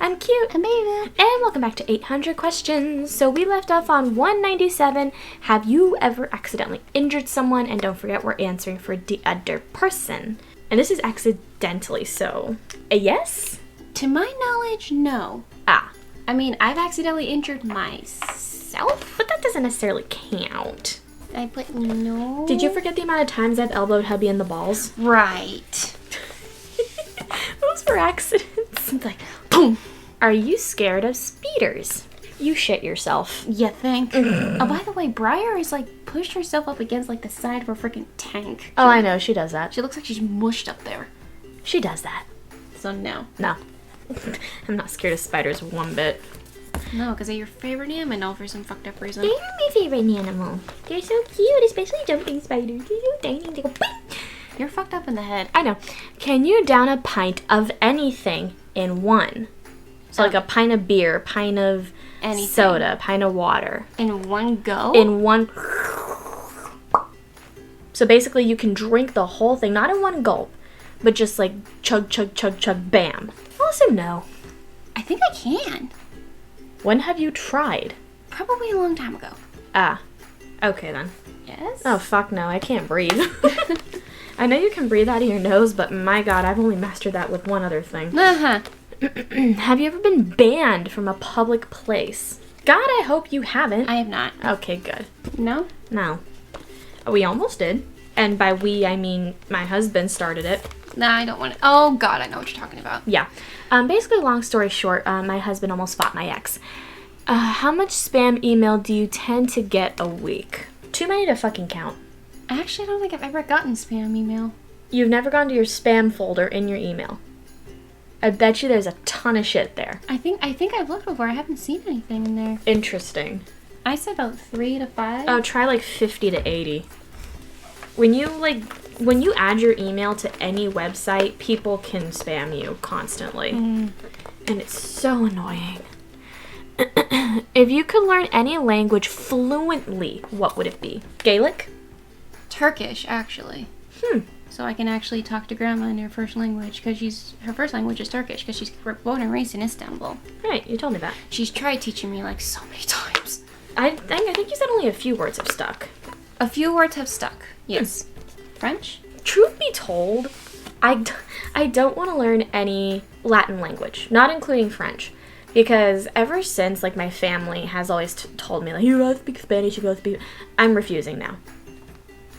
I'm cute. I'm baby. And welcome back to 800 Questions. So we left off on 197. Have you ever accidentally injured someone? And don't forget, we're answering for the other person. And this is accidentally, so a yes? To my knowledge, no. Ah. I mean, I've accidentally injured myself. But that doesn't necessarily count. I put no. Did you forget the amount of times I've elbowed hubby in the balls? Right. Those were accidents. It's like, boom. Are you scared of speeders? You shit yourself. You think? Oh, by the way, Briar is like pushed herself up against like the side of a freaking tank. Oh, I know. She does that. She looks like she's mushed up there. She does that. So no. No. I'm not scared of spiders one bit. No, because they're your favorite animal for some fucked up reason. They're my favorite animal. They're so cute, especially jumping spiders. They're so tiny. They go bing. You're fucked up in the head. I know. Can you down a pint of anything in one? So like a pint of beer, pint of Anything. soda, pint of water. In one go? In one. So basically you can drink the whole thing, not in one gulp, but just like chug, chug, chug, chug, bam. Also no. I think I can. When have you tried? Probably a long time ago. Ah. Okay then. Yes? Oh fuck no, I can't breathe. I know you can breathe out of your nose, but my god, I've only mastered that with one other thing. Uh-huh. Have you ever been banned from a public place? God, I hope you haven't. I have not. Okay, good. No? No. We almost did. And by we, I mean my husband started it. Nah, I don't want to. Oh, God, I know what you're talking about. Yeah. Basically, long story short, my husband almost fought my ex. How much spam email do you tend to get a week? Too many to fucking count. Actually, I don't think I've ever gotten spam email. You've never gone to your spam folder in your email. I bet you there's a ton of shit there. I think I've looked before. I haven't seen anything in there. Interesting. I said about 3 to 5. Oh, try like 50 to 80. When you add your email to any website, people can spam you constantly. And it's so annoying. If you could learn any language fluently, what would it be? Gaelic? Turkish, actually. So I can actually talk to Grandma in her first language, because her first language is Turkish, because she's born and raised in Istanbul. Right, you told me that. She's tried teaching me like so many times. I think you said only a few words have stuck. A few words have stuck. Yes. French? Truth be told, I don't want to learn any Latin language, not including French. Because ever since, like, my family has always told me, like, you gotta speak Spanish, you gotta speak... I'm refusing now.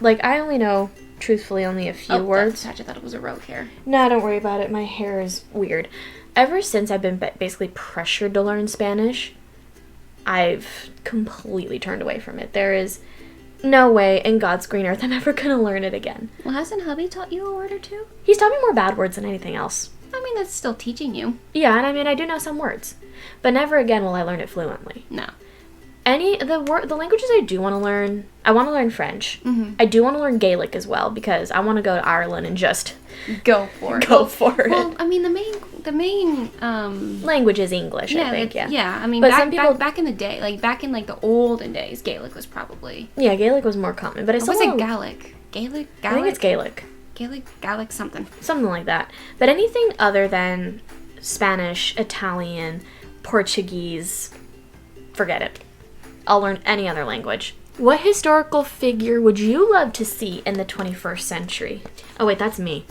Like, I only know, truthfully, only a few words. I thought it was a rogue hair. No, don't worry about it. My hair is weird. Ever since I've been basically pressured to learn Spanish, I've completely turned away from it. There is no way in God's green earth I'm ever gonna learn it again. Well, hasn't hubby taught you a word or two? He's taught me more bad words than anything else. I mean, that's still teaching you. Yeah, and I mean, I do know some words. But never again will I learn it fluently. No. The languages I do want to learn, I want to learn French. Mm-hmm. I do want to learn Gaelic as well, because I want to go to Ireland and just Go for it. go for it. Well, I mean, the main Language is English, I think, yeah. Yeah, I mean, But some people... back in the day, like back in like the olden days, Gaelic was probably... Yeah, Gaelic was more common, but I still was it want- Gaelic? Gaelic? I think it's Gaelic. Gaelic something. Something like that. But anything other than Spanish, Italian, Portuguese, forget it. I'll learn any other language. What historical figure would you love to see in the 21st century? Oh wait, that's me.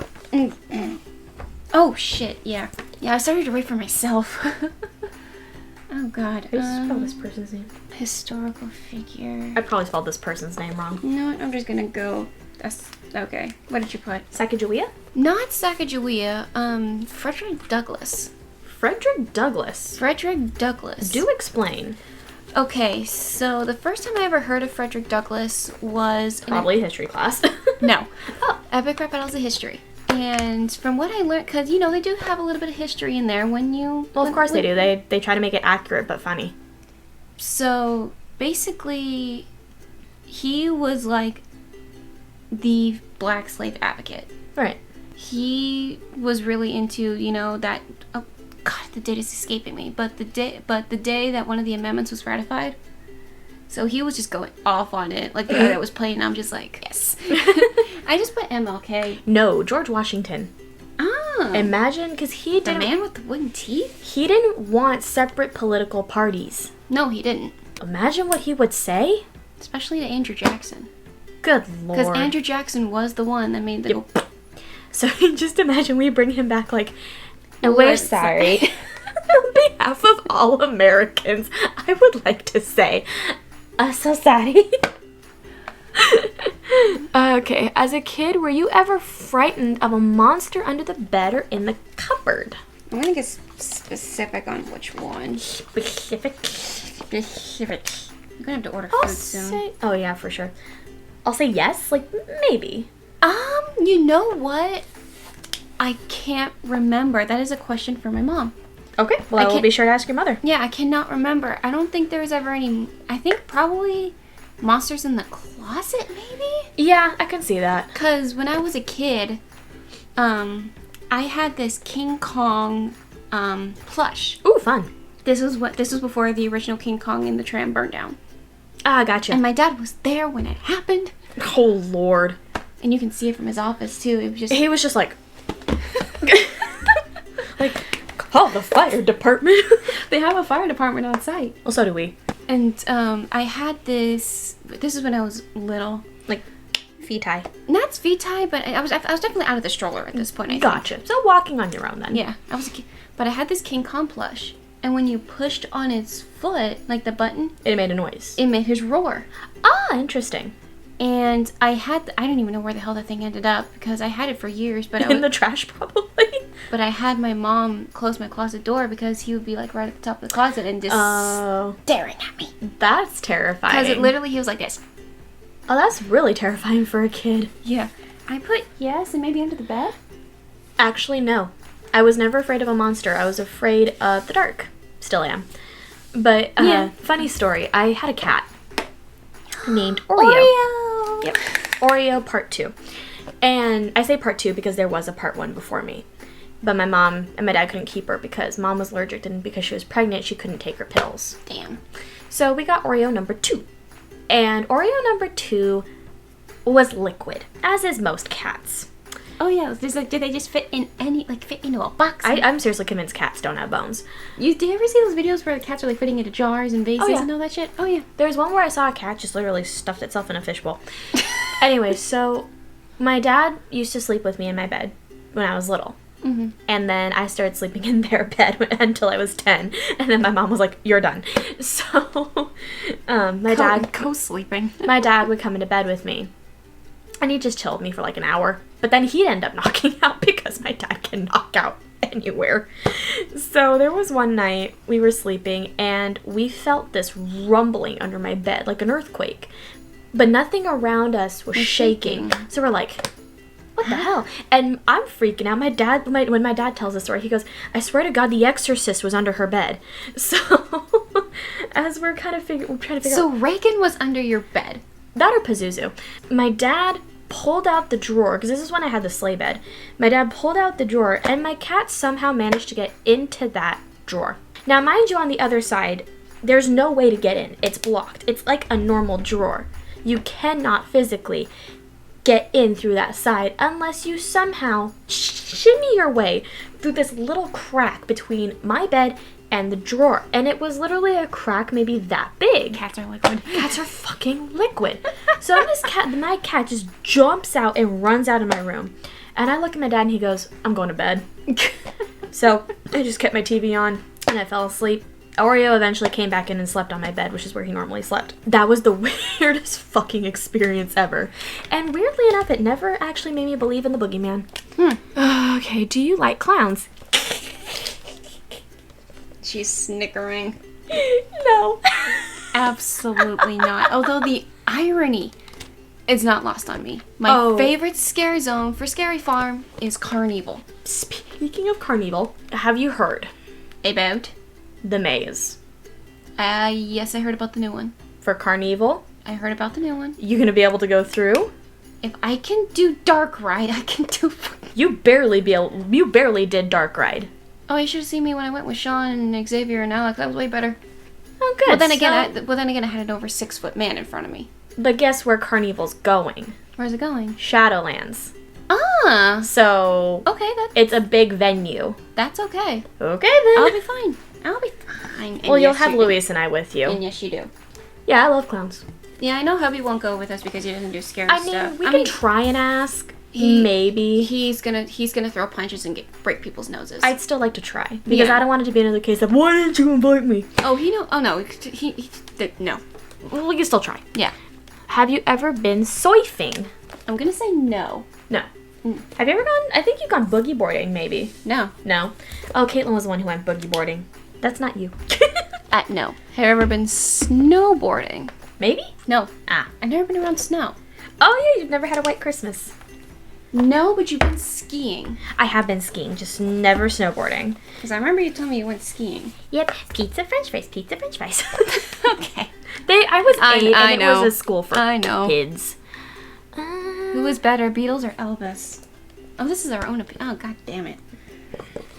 Oh, shit, yeah. Yeah, I started to write for myself. Oh, God. I just spelled this person's name. Historical figure. I probably spelled this person's name wrong. You know what? I'm just gonna go... That's... Okay. What did you put? Sacagawea? Not Sacagawea. Frederick Douglass. Frederick Douglass. Frederick Douglass. Do explain. Okay, so the first time I ever heard of Frederick Douglass was... Probably history class. No. Oh, Epic Rap Battles of History. And from what I learned, because, you know, they do have a little bit of history in there when you... Well, of course they do. They try to make it accurate but funny. So, basically, he was like the black slave advocate. Right. He was really into, you know, that... Oh, God, the date is escaping me. But the day that one of the amendments was ratified... So he was just going off on it. Like the guy that was playing, I'm just like, yes. I just put MLK. No, George Washington. Ah, Imagine, because he The didn't... man with the wooden teeth? He didn't want separate political parties. No, he didn't. Imagine what he would say. Especially to Andrew Jackson. Good lord. Because Andrew Jackson was the one that made the... Yep. So just imagine we bring him back like, and we're sorry. On behalf of all Americans, I would like to say, so sorry. Okay, as a kid, were you ever frightened of a monster under the bed or in the cupboard? I'm gonna get specific on which one. Specific. You're gonna have to order I'll food soon. say, oh yeah, for sure. I'll say yes, like maybe. You know what? I can't remember. That is a question for my mom. Okay, well I will be sure to ask your mother. Yeah, I cannot remember. I don't think there was ever any... I think probably Monsters in the Closet, maybe? Yeah, I can see that. Because when I was a kid, I had this King Kong plush. Ooh, fun. This was before the original King Kong in the tram burned down. Ah, gotcha. And my dad was there when it happened. Oh, Lord. And you can see it from his office, too. It was just... He was just like... like, call the fire department. They have a fire department on site. Well, so do we. And I had this... This is when I was little. Like, feet high. Not feet high, but I was definitely out of the stroller at this point, I think. Gotcha. So walking on your own then. Yeah, I was a kid. But I had this King Kong plush. And when you pushed on its foot, like the button... It made a noise. It made his roar. Ah, interesting. And I don't even know where the hell that thing ended up because I had it for years, but In the trash, probably. But I had my mom close my closet door because he would be like right at the top of the closet and just staring at me. That's terrifying. Because it literally, he was like this. Oh, that's really terrifying for a kid. Yeah. I put yes and maybe under the bed. Actually, no. I was never afraid of a monster. I was afraid of the dark. Still am. But, funny story. I had a cat named Oreo. Yep. Oreo part 2. And I say part 2 because there was a part 1 before me. But my mom and my dad couldn't keep her because mom was allergic and because she was pregnant, she couldn't take her pills. Damn. So we got Oreo number 2. And Oreo number 2 was liquid, as is most cats. Oh yeah, did they just fit in fit into a box? I'm seriously convinced cats don't have bones. Do you ever see those videos where the cats are like fitting into jars and vases and all that shit? Oh yeah. There's one where I saw a cat just literally stuffed itself in a fishbowl. Anyway, so my dad used to sleep with me in my bed when I was little. Mm-hmm. And then I started sleeping in their bed until I was 10. And then my mom was like, "You're done." So my dad co-sleeping. My dad would come into bed with me. And he just chilled me for like an hour. But then he'd end up knocking out because my dad can knock out anywhere. So there was one night we were sleeping and we felt this rumbling under my bed, like an earthquake. But nothing around us was shaking. So we're like, what the hell? And I'm freaking out. When my dad tells the story, he goes, "I swear to God, the exorcist was under her bed." So as we're trying to figure out. So Reagan was under your bed. That or Pazuzu. My dad pulled out the drawer, because this is when I had the sleigh bed. My dad pulled out the drawer, and my cat somehow managed to get into that drawer. Now, mind you, on the other side, there's no way to get in. It's blocked. It's like a normal drawer. You cannot physically get in through that side unless you somehow shimmy your way through this little crack between my bed and the drawer. And it was literally a crack maybe that big. Cats are liquid. Cats are fucking liquid. So my cat just jumps out and runs out of my room. And I look at my dad and he goes, "I'm going to bed." So I just kept my TV on and I fell asleep. Oreo eventually came back in and slept on my bed, which is where he normally slept. That was the weirdest fucking experience ever. And weirdly enough, it never actually made me believe in the boogeyman. Okay, do you like clowns? She's snickering. No. Absolutely not. Although the irony is not lost on me. My favorite scary zone for Scary Farm is Carnival. Speaking of Carnival, have you heard About? The maze? Yes, I heard about the new one. For Carnival? I heard about the new one. You gonna be able to go through? If I can do Dark Ride, I can do... You barely did Dark Ride. Oh, you should have seen me when I went with Sean and Xavier and Alex. That was way better. Oh, good. Well, then again, I had an over 6 foot man in front of me. But guess where Carnival's going? Where's it going? Shadowlands. Ah. So Okay, it's a big venue. that's okay. Okay then. I'll be fine. I'll be fine. And Well, you'll yes, have you do. Luis and I with you. And yes, you do. Yeah, I love clowns. Yeah, I know hubby won't go with us because he doesn't do scary I stuff. mean, we can try and ask. he- Maybe. He's gonna throw punches and break people's noses. I'd still like to try because Yeah. I don't want it to be another case of why didn't you invite me? Oh, no. No. Well, we can still try. Yeah. Have you ever been surfing? I'm gonna say no. No. Have you ever gone? I think you've gone boogie boarding, maybe. No. No. Oh, Caitlin was the one who went boogie boarding. That's not you. No. Have you ever been snowboarding? Maybe? No. Ah. I've never been around snow. Oh yeah, you've never had a white Christmas. No, but you've been skiing. I have been skiing, just never snowboarding. Because I remember you told me you went skiing. Yep, pizza french fries, pizza french fries. Okay. I was 8 I and know. it was a school for I know. kids. Who was better, Beatles or Elvis? Oh, this is our own opinion. Oh, god damn it.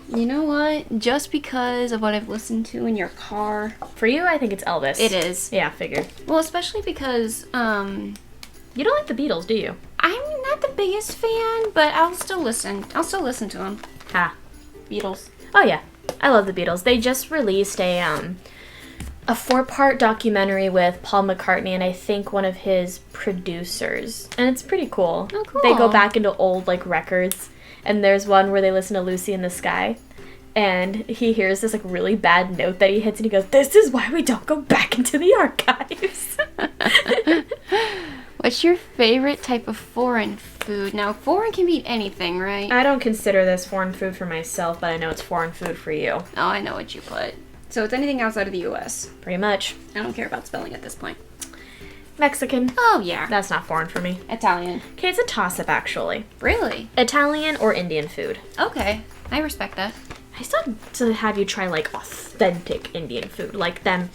You know what? Just because of what I've listened to in your car. For you, I think it's Elvis. It is. Yeah, figured. Well, especially because, You don't like the Beatles, do you? I'm not the biggest fan, but I'll still listen. I'll still listen to them. Ha. Beatles. Oh yeah, I love the Beatles. They just released a 4-part documentary with Paul McCartney and I think one of his producers, and it's pretty cool. Oh, cool. They go back into old like records, and there's one where they listen to Lucy in the Sky, and he hears this like really bad note that he hits, and he goes, "This is why we don't go back into the archives." What's your favorite type of foreign food? Now, foreign can be anything, right? I don't consider this foreign food for myself, but I know it's foreign food for you. Oh, I know what you put. So it's anything outside of the U.S. Pretty much. I don't care about spelling at this point. Mexican. Oh, yeah. That's not foreign for me. Italian. Okay, it's a toss-up actually. Really? Italian or Indian food. Okay. I respect that. I still have to have you try like authentic Indian food, like them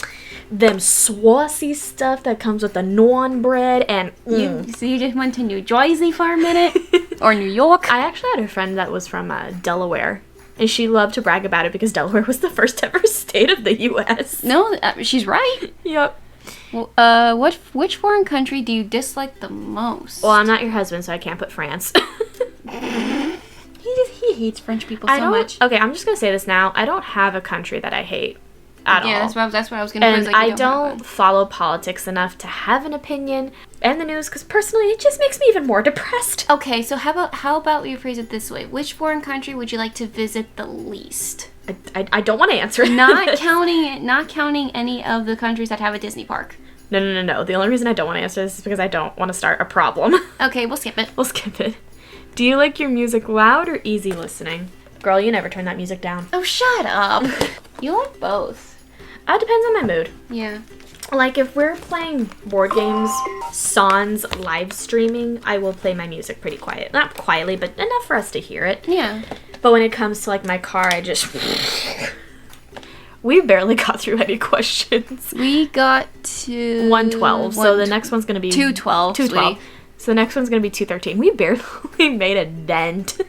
saucy stuff that comes with the naan bread and. So you just went to New Jersey for a minute? Or New York? I actually had a friend that was from Delaware, and she loved to brag about it because Delaware was the first ever state of the U.S. No, she's right. Yep. Well, which foreign country do you dislike the most? Well, I'm not your husband, so I can't put France. He hates French people so much. Okay, I'm just gonna say this now. I don't have a country that I hate at all. Yeah, that's what I was gonna And put. Like, I you don't have one. follow politics enough to have an opinion and the news because personally it just makes me even more depressed. Okay, so how about we phrase it this way? Which foreign country would you like to visit the least? I don't want to answer Not this. counting any of the countries that have a Disney park. No. The only reason I don't want to answer this is because I don't want to start a problem. Okay, we'll skip it. We'll skip it. Do you like your music loud or easy listening? Girl, you never turn that music down. Oh, shut up. You like both. It depends on my mood. Yeah. Like if we're playing board games, sans live streaming, I will play my music pretty quiet. Not quietly, but enough for us to hear it. Yeah. But when it comes to like my car, I just... We barely got through any questions. We got to 112. So the next one's going to be 212. 212. So the next one's going to be 213. We barely made a dent.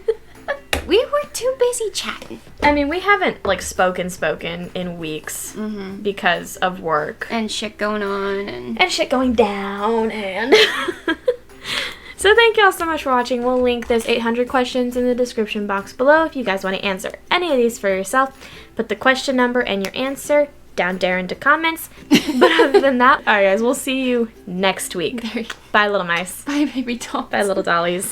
We were too busy chatting. I mean, we haven't like spoken in weeks because of work And shit going on and shit going down and So thank y'all so much for watching. We'll link those 800 questions in the description box below if you guys want to answer any of these for yourself. Put the question number and your answer down there into comments. But other than that, alright guys, we'll see you next week. Bye little mice. Bye, baby doll. Bye little dollies.